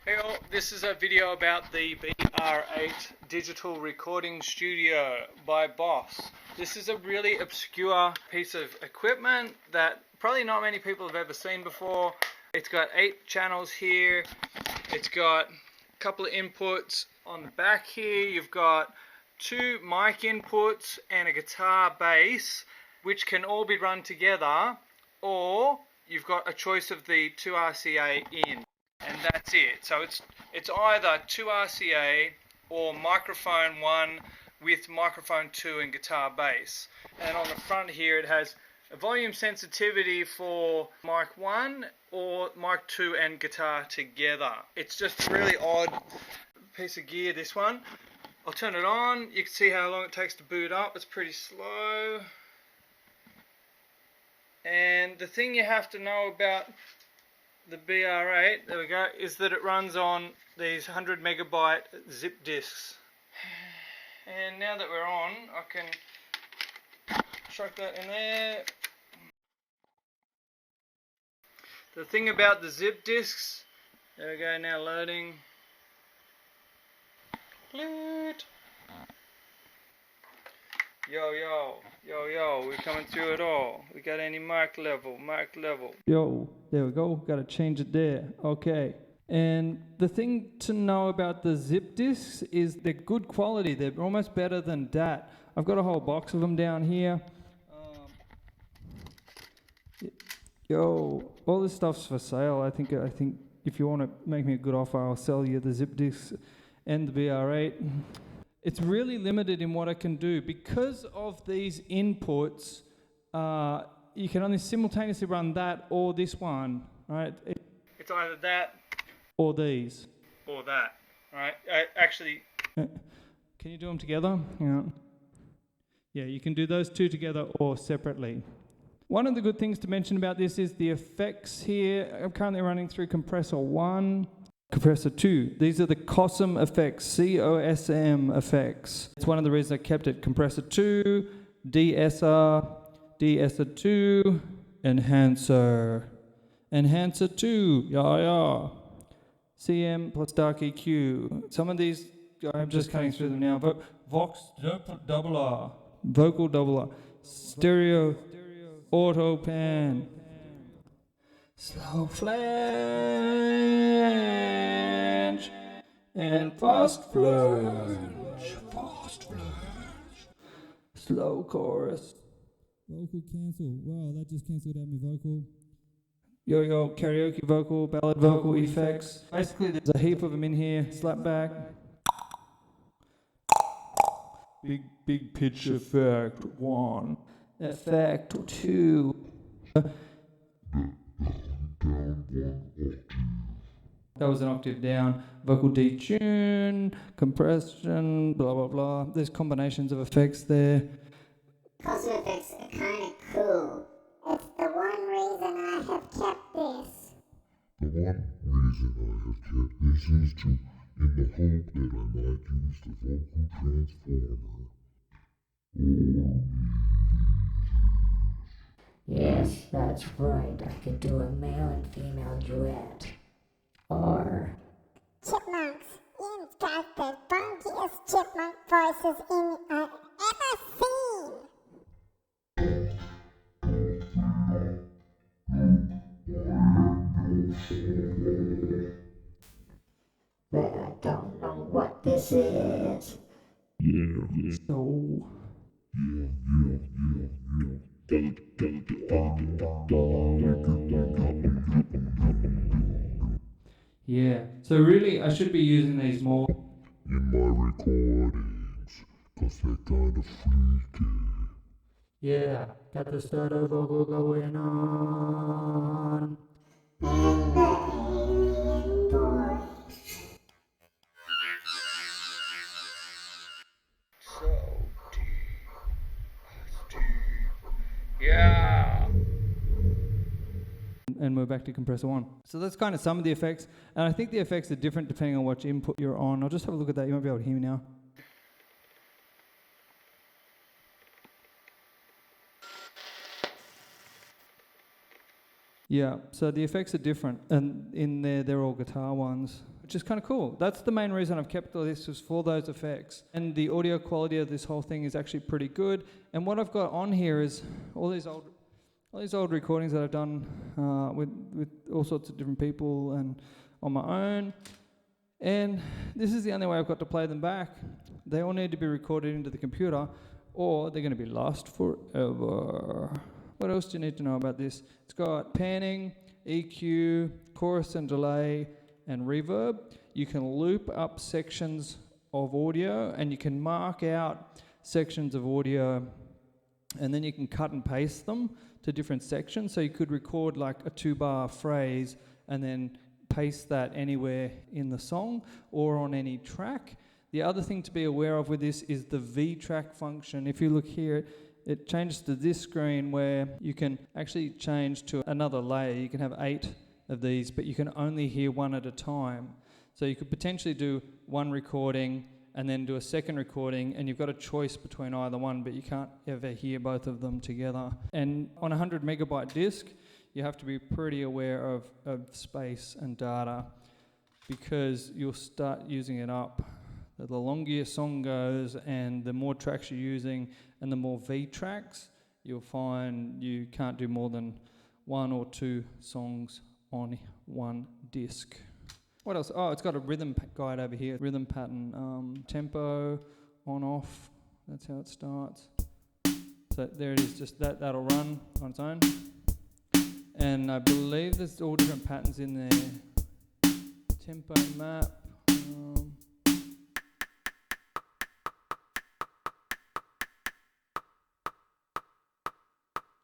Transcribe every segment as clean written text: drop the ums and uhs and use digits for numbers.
Hey all, this is a video about the BR8 Digital Recording Studio by Boss. This is a really obscure piece of equipment that probably not many people have ever seen before. It's got 8 channels here. It's got a couple of inputs on the back here. You've got 2 mic inputs and a guitar bass, which can all be run together, or you've got a choice of the 2 RCA in. And that's it. So it's either 2 RCA or microphone 1 with microphone 2 and guitar bass. And on the front here it has a volume sensitivity for mic 1 or mic 2 and guitar together. It's just a really odd piece of gear, this one. I'll turn it on. You can see how long it takes to boot up. It's pretty slow. And the thing you have to know about the BR8, there we go, is that it runs on these 100 megabyte zip disks. And now that we're on, I can chuck that in there. The thing about the zip disks, there we go, now loading. Loot. Yo, yo, yo, yo, we're coming through it all. We got any mic level, mic level. Yo, there we go, got to change it there. Okay. And the thing to know about the zip disks is they're good quality. They're almost better than DAT. I've got a whole box of them down here. Yo, all this stuff's for sale. I think if you want to make me a good offer, I'll sell you the zip disks and the BR8. It's really limited in what I can do. Because of these inputs, you can only simultaneously run that or this one, right? It's either that or these. or that, right? Actually, can you do them together? Yeah, you can do those two together or separately. One of the good things to mention about this is the effects here. I'm currently running through compressor 1. Compressor 2. These are the COSM effects, COSM effects. It's one of the reasons I kept it. Compressor 2, de-esser, de-esser 2, enhancer, enhancer 2, yeah. CM plus dark EQ. Some of these, I'm just cutting through them now. Vox doubler, vocal doubler, stereo, auto pan. Slow flange and fast flange, slow chorus. Vocal cancel. Wow, that just cancelled out my vocal. Yo-yo, karaoke vocal, ballad vocal effects. Basically, there's a heap of them in here. Slap back. Big pitch effect 1. Effect 2. That was an octave down. Vocal detune, compression, blah blah blah. There's combinations of effects there. COSM effects are kind of cool. It's the one reason I have kept this. The one reason I have kept this is in the hope that I might use the vocal transformer. Yes, that's right. I could do a male and female duet. Or Chipmunks, Ian's got the funkiest chipmunk voices I've ever seen. but I don't know what this is. So yeah. So really, I should be using these more. In my recordings, 'cause they're kind of freaky. Yeah, got the stereo vocal going on. so deep. Yeah. And we're back to compressor 1. So that's kind of some of the effects. And I think the effects are different depending on which input you're on. I'll just have a look at that. You might be able to hear me now. Yeah, so the effects are different. And in there, they're all guitar ones. which is kind of cool. That's the main reason I've kept all this, was for those effects. And the audio quality of this whole thing is actually pretty good. And what I've got on here is all these old recordings that I've done with all sorts of different people and on my own. And this is the only way I've got to play them back. They all need to be recorded into the computer, or they're going to be lost forever. What else do you need to know about this? It's got panning, EQ, chorus and delay, and reverb. You can loop up sections of audio, and you can mark out sections of audio, and then you can cut and paste them to different sections. So you could record like a 2-bar phrase and then paste that anywhere in the song or on any track. The other thing to be aware of with this is the V-track function. If you look here, it changes to this screen where you can actually change to another layer. You can have 8 of these, but you can only hear one at a time. So you could potentially do one recording and then do a second recording, and you've got a choice between either one, but you can't ever hear both of them together. And on a 100 megabyte disk, you have to be pretty aware of space and data, because you'll start using it up. The longer your song goes and the more tracks you're using and the more V tracks, you'll find you can't do more than 1 or 2 songs on one disc. What else? Oh, it's got a rhythm guide over here. Rhythm pattern, tempo, on, off. That's how it starts. So there it is, just that'll run on its own. And I believe there's all different patterns in there. Tempo map.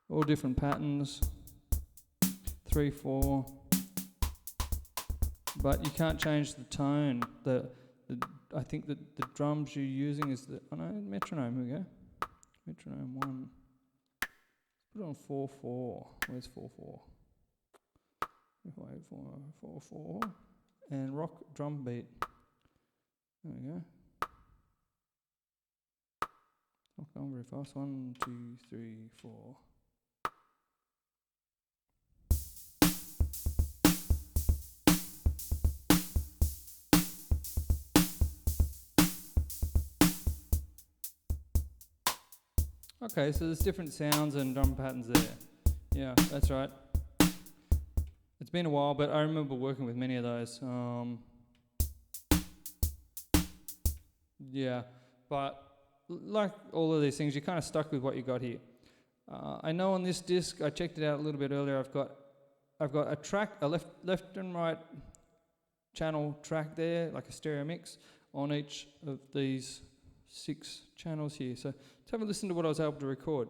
All different patterns. 3, 4. But you can't change the tone. I think that the drums you're using is metronome. Here we go. Metronome 1. Let's put it on 4/4. Where's 4/4? 4/4. And rock drum beat. There we go. Not going very fast. 1, 2, 3, 4. Okay, so there's different sounds and drum patterns there. Yeah, that's right. It's been a while, but I remember working with many of those. Yeah, but like all of these things, you're kind of stuck with what you got here. I know on this disc, I checked it out a little bit earlier. I've got a track, a left and right channel track there, like a stereo mix on each of these 6 channels here. So let's have a listen to what I was able to record.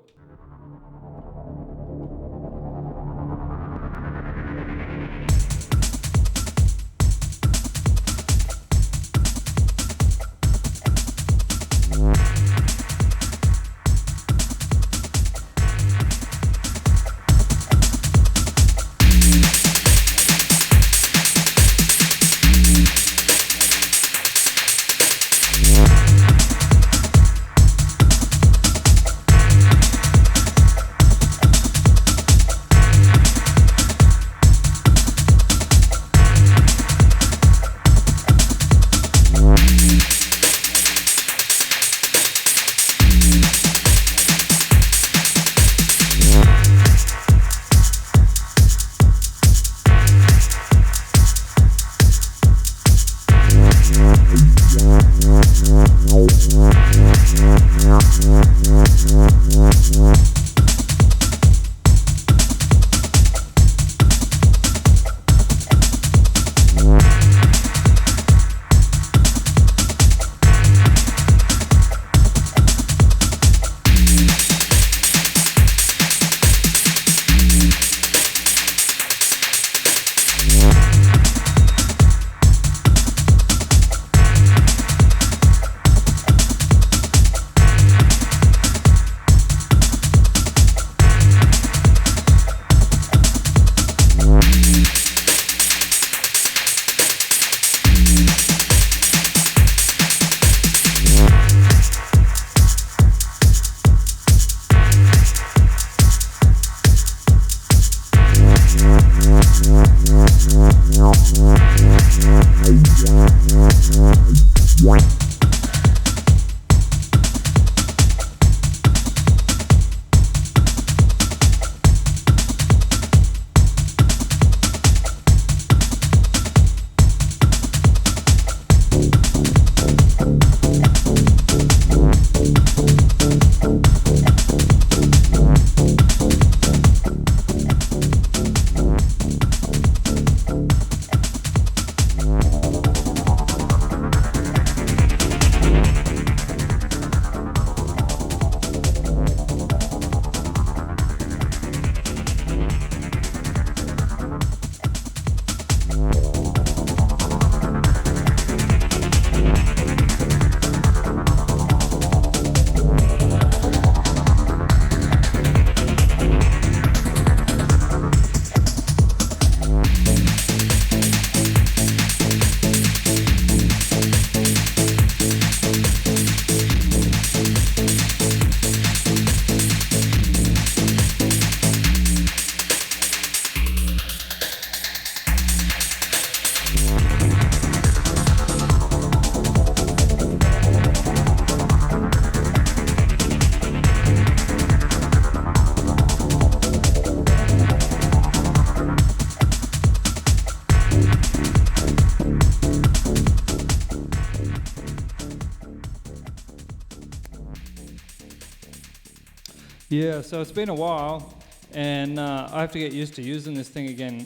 Yeah, so it's been a while, and I have to get used to using this thing again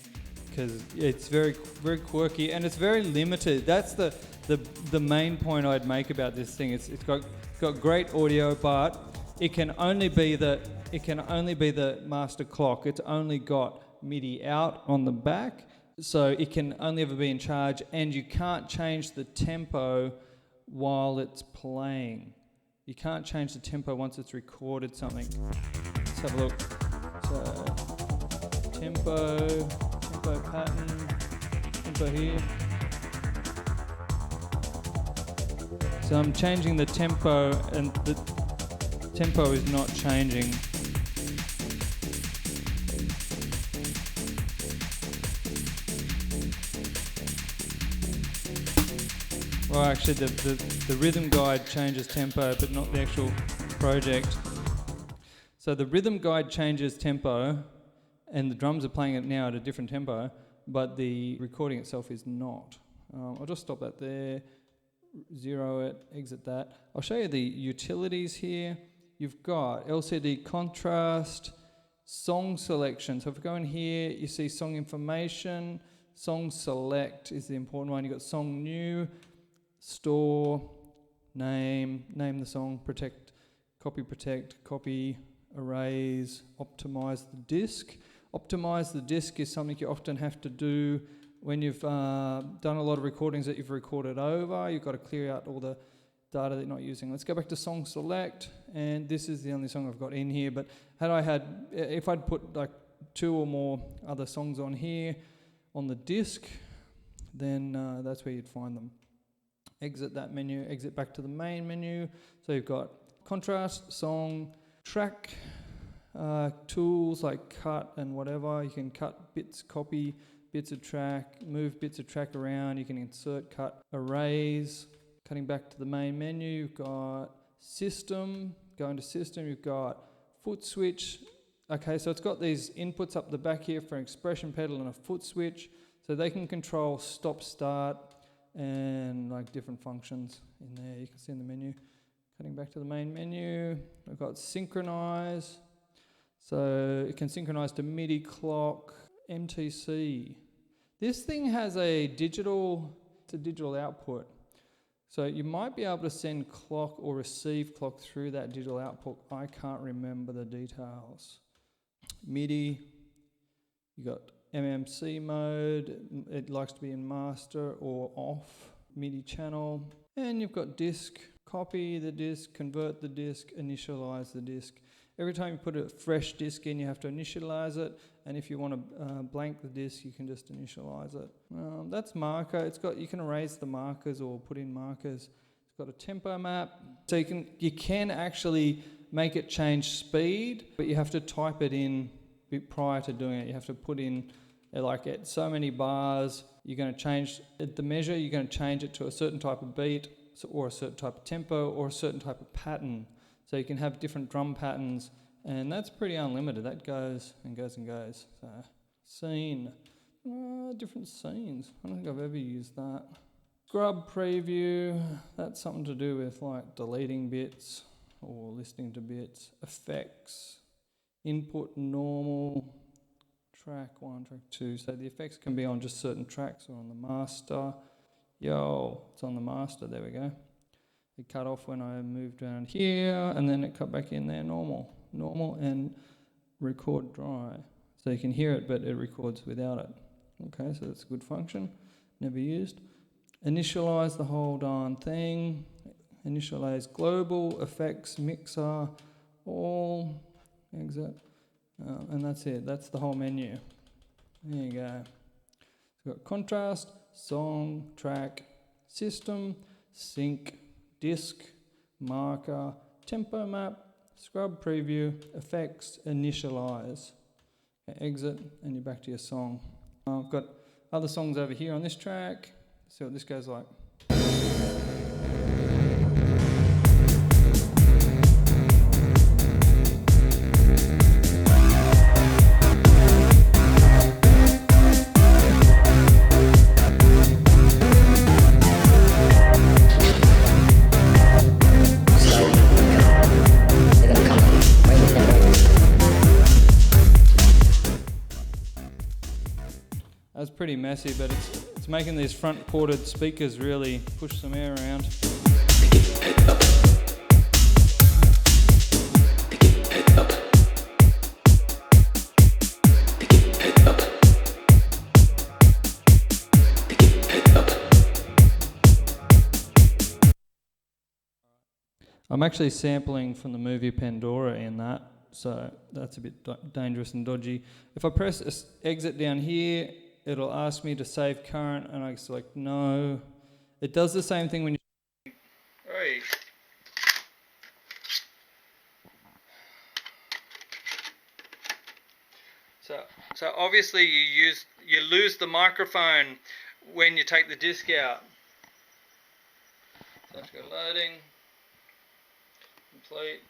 because it's very, very quirky and it's very limited. That's the main point I'd make about this thing. It's got great audio, but it can only be the master clock. It's only got MIDI out on the back, so it can only ever be in charge, and you can't change the tempo while it's playing. You can't change the tempo once it's recorded something. Let's have a look. So, tempo pattern, tempo here. So I'm changing the tempo, and the tempo is not changing. Well, actually, the rhythm guide changes tempo, but not the actual project. So the rhythm guide changes tempo, and the drums are playing it now at a different tempo, but the recording itself is not. I'll just stop that there, zero it, exit that. I'll show you the utilities here. You've got LCD contrast, song selection. So if we go in here, you see song information, song select is the important one. You've got song new, store, name the song, protect, copy, erase, optimize the disk. Optimize the disk is something you often have to do when you've done a lot of recordings that you've recorded over. You've got to clear out all the data that you're not using. Let's go back to song select, and this is the only song I've got in here, but if I'd put like 2 or more other songs on here on the disk, then that's where you'd find them. Exit that menu, exit back to the main menu. So you've got contrast, song, track, tools like cut and whatever. You can cut bits, copy bits of track, move bits of track around. You can insert, cut, erase. Cutting back to the main menu, you've got system. Going to system, you've got foot switch. Okay, so it's got these inputs up the back here for an expression pedal and a foot switch. So they can control stop, start, and like different functions in there. You can see in the menu. Cutting back to the main menu, we've got synchronize. So it can synchronize to MIDI clock, MTC. This thing has a digital output. So you might be able to send clock or receive clock through that digital output. I can't remember the details. MIDI, you got MMC mode, it likes to be in master or off, MIDI channel. And you've got disk, copy the disk, convert the disk, initialize the disk. Every time you put a fresh disk in, you have to initialize it, and if you want to blank the disk, you can just initialize it. That's marker. You can erase the markers or put in markers. It's got a tempo map, so you can actually make it change speed, but you have to type it in prior to doing it. You have to put in like at so many bars. You're going to change the measure. You're going to change it to a certain type of beat, or a certain type of tempo, or a certain type of pattern. So you can have different drum patterns, and that's pretty unlimited. That goes and goes and goes. So scene, different scenes. I don't think I've ever used that. Scrub preview, that's something to do with like deleting bits or listening to bits. Effects, input normal, track 1, track 2. So the effects can be on just certain tracks or on the master. It's on the master, there we go. It cut off when I moved around here, and then it cut back in there, normal, and record dry. So you can hear it, but it records without it. Okay, so that's a good function, never used. Initialize the whole darn thing. Initialize global, effects, mixer, all, exit, and that's it. That's the whole menu. There you go. So we've got contrast, song, track, system, sync, disk, marker, tempo map, scrub preview, effects, initialize. Okay, exit, and you're back to your song. I've got other songs over here on this track. Let's see what this goes like. They're gonna come. Right in there. pretty messy, but it's making these front ported speakers really push some air around. I'm actually sampling from the movie Pandora in that, so that's a bit dangerous and dodgy. If I press exit down here, it'll ask me to save current, and I select no. It does the same thing when you... Right. So obviously you lose the microphone when you take the disc out. So let's go loading. Complete.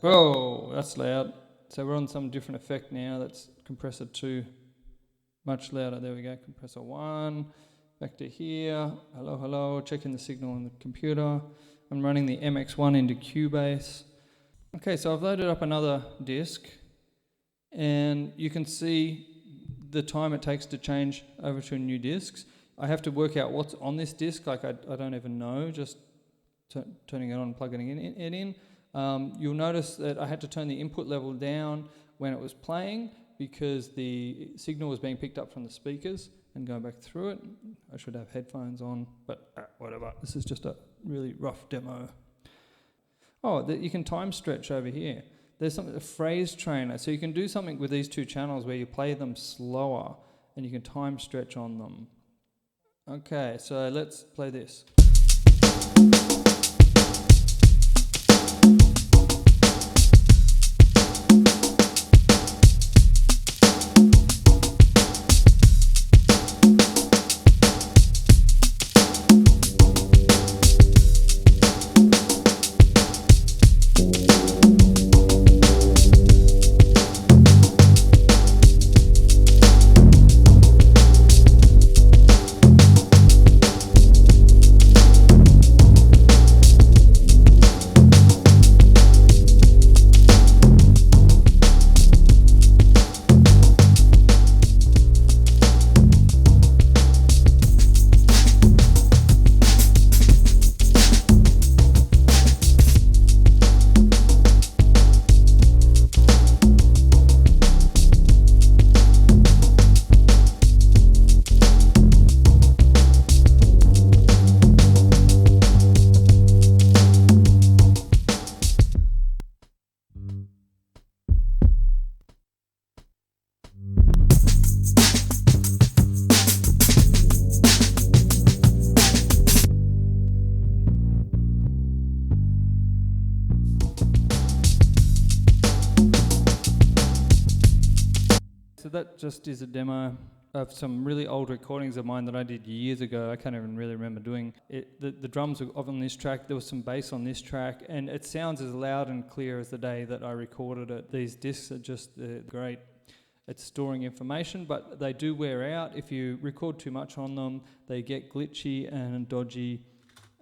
Whoa, that's loud. So we're on some different effect now. That's compressor 2. Much louder. There we go. Compressor 1. Back to here. Hello, hello. Checking the signal on the computer. I'm running the MX1 into Cubase. Okay, so I've loaded up another disc, and you can see the time it takes to change over to new discs. I have to work out what's on this disc. Like I don't even know. Just turning it on and plugging it in. You'll notice that I had to turn the input level down when it was playing because the signal was being picked up from the speakers and going back through it. I should have headphones on, but whatever. This is just a really rough demo. Oh, you can time stretch over here. There's a phrase trainer, so you can do something with these 2 channels where you play them slower and you can time stretch on them. Okay, so let's play this. So that just is a demo of some really old recordings of mine that I did years ago. I can't even really remember doing it. The drums were on this track, there was some bass on this track, and it sounds as loud and clear as the day that I recorded it. These discs are just great at storing information, but they do wear out. If you record too much on them, they get glitchy and dodgy,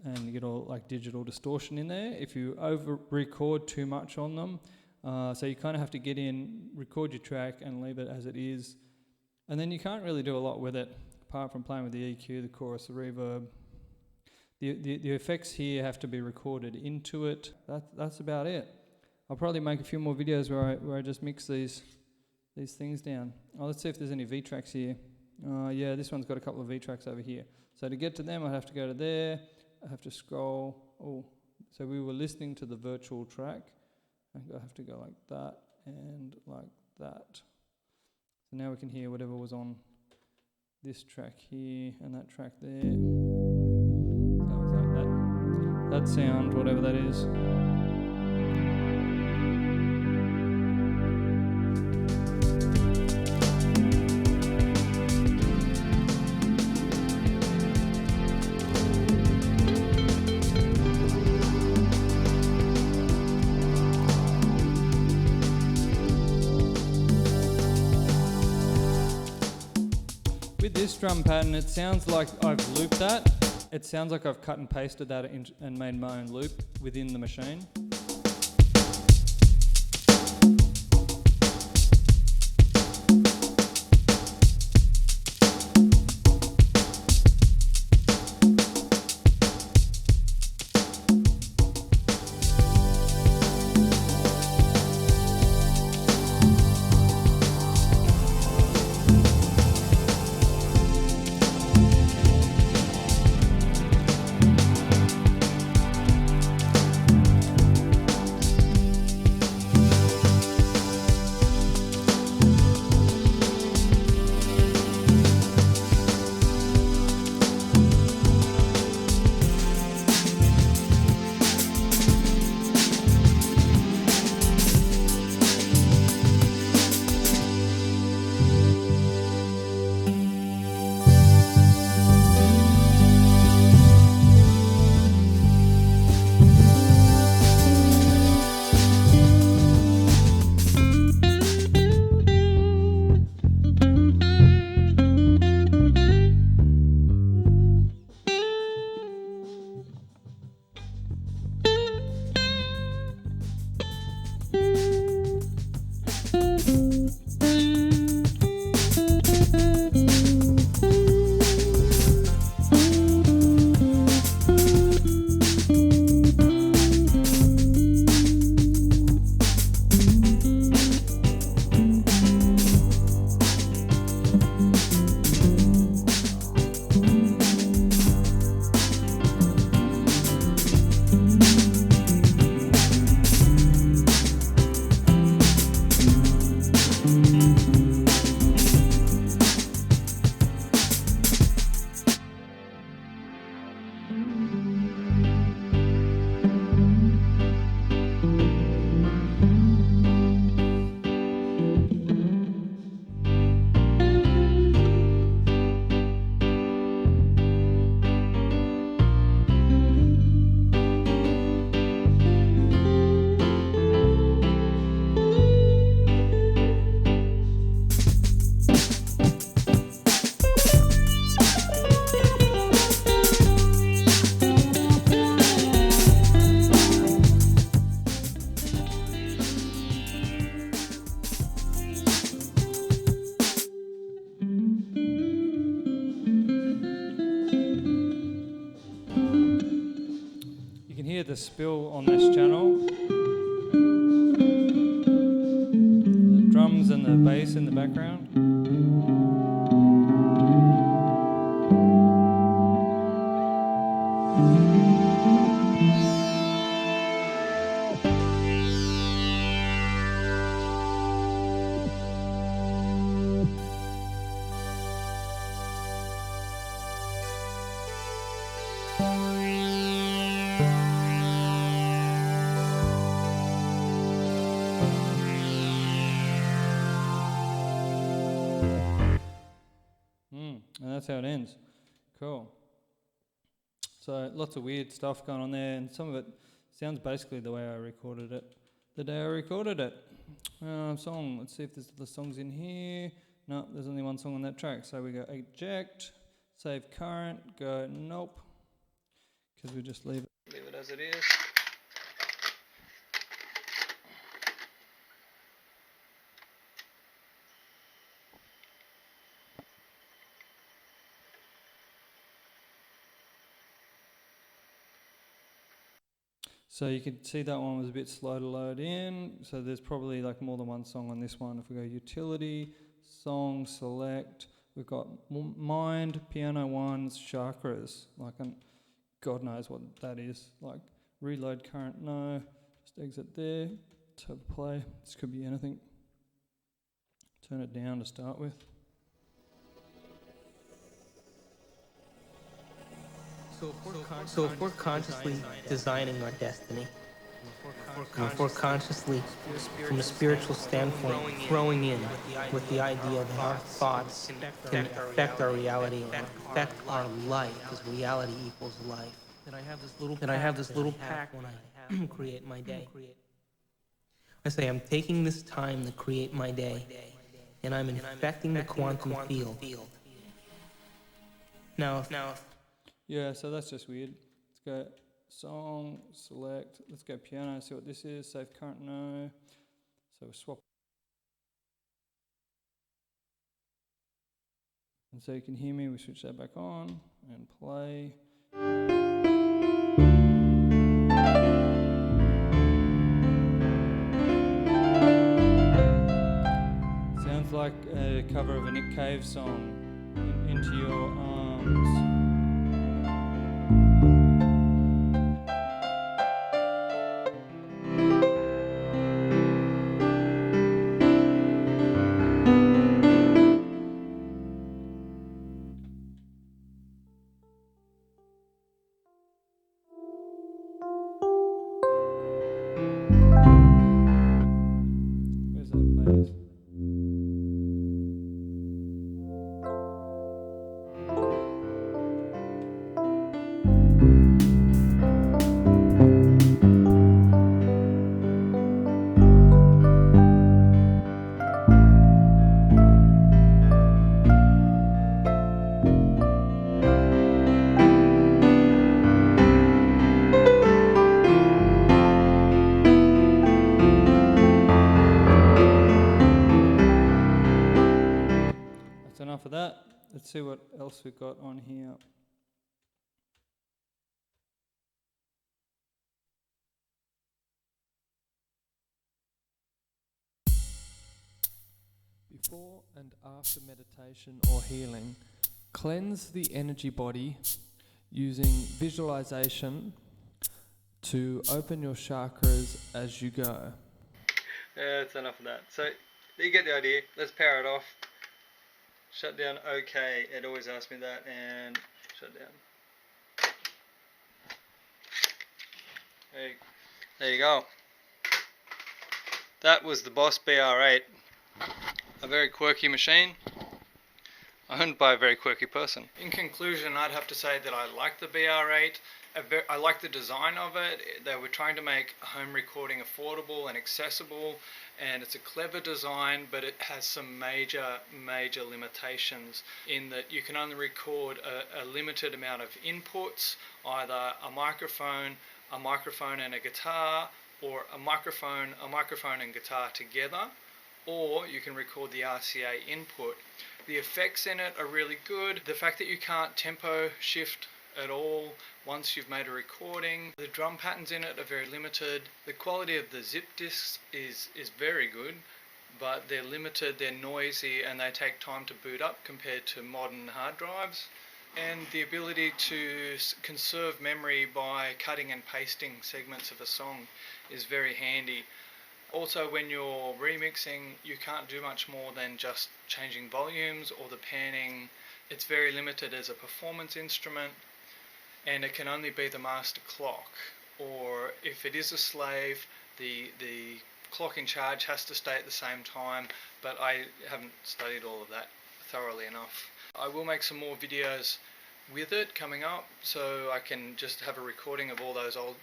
and you get all like digital distortion in there. If you over-record too much on them, so you kind of have to get in, record your track, and leave it as it is. And then you can't really do a lot with it, apart from playing with the EQ, the chorus, the reverb. The effects here have to be recorded into it. That's about it. I'll probably make a few more videos where I just mix these things down. Oh, let's see if there's any V-tracks here. Yeah, this one's got a couple of V-tracks over here. So to get to them, I'd have to go to there. I have to scroll. Oh, so we were listening to the virtual track. I have to go like that and like that. So now we can hear whatever was on this track here and that track there. That was like that sound, whatever that is. With this drum pattern, it sounds like I've looped that. It sounds like I've cut and pasted that and made my own loop within the machine. hear the spill on this channel. The drums and the bass in the background. And that's how it ends. Cool. So lots of weird stuff going on there, and some of it sounds basically the way I recorded it the day I recorded it. Song, let's see if there's other songs in here. No, there's only one song on that track. So we go eject, save current, go nope, because we just leave it as it is. So you can see that one was a bit slow to load in. So there's probably like more than one song on this one. If we go utility, song, select, we've got mind, piano ones, chakras. Like, God knows what that is. Like reload current, no. Just exit there. Let's have a play. This could be anything. Turn it down to start with. So if we're consciously designing our destiny, if we're consciously, from a spiritual standpoint, throwing in with the idea that our thoughts can affect our reality or affect our life, because reality equals life, then I have this little pack when I create my day. I say I'm taking this time to create my day, and I'm infecting the quantum field. Now, Yeah, so that's just weird. Let's go song, select, let's go piano, see what this is, save current, no. So we swap. And so you can hear me, we switch that back on and play. Sounds like a cover of a Nick Cave song, Into Your Arms. Where's that bass? That's enough of that. Let's see what else we've got on here. Before and after meditation or healing, cleanse the energy body using visualization to open your chakras as you go. Yeah, that's enough of that. So you get the idea. Let's power it off. Shut down OK. It always asks me that, and shut down. There you go. That was the Boss BR8. A very quirky machine, owned by a very quirky person. In conclusion, I'd have to say that I like the BR8. I like the design of it. They were trying to make home recording affordable and accessible, and it's a clever design, but it has some major limitations in that you can only record a limited amount of inputs, either a microphone and a guitar, or a microphone and guitar together, or you can record the RCA input. The effects in it are really good. The fact that you can't tempo shift at all once you've made a recording. The drum patterns in it are very limited. The quality of the zip discs is very good, but they're limited, they're noisy, and they take time to boot up compared to modern hard drives. And the ability to conserve memory by cutting and pasting segments of a song is very handy. Also, when you're remixing, you can't do much more than just changing volumes or the panning. It's very limited as a performance instrument, and it can only be the master clock. Or if it is a slave, the clock in charge has to stay at the same time, but I haven't studied all of that thoroughly enough. I will make some more videos with it coming up, so I can just have a recording of all those old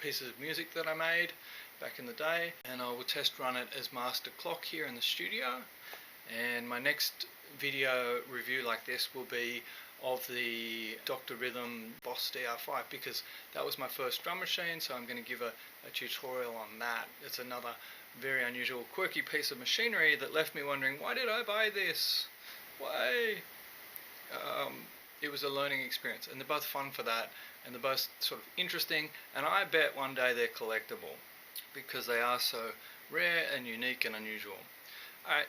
pieces of music that I made back in the day, and I will test run it as master clock here in the studio. And my next video review like this will be of the Dr. Rhythm Boss DR5, because that was my first drum machine, so I'm going to give a tutorial on that. It's another very unusual, quirky piece of machinery that left me wondering, why did I buy this? Why? It was a learning experience, and they're both fun for that, and they're both sort of interesting, and I bet one day they're collectible because they are so rare and unique and unusual. Alright,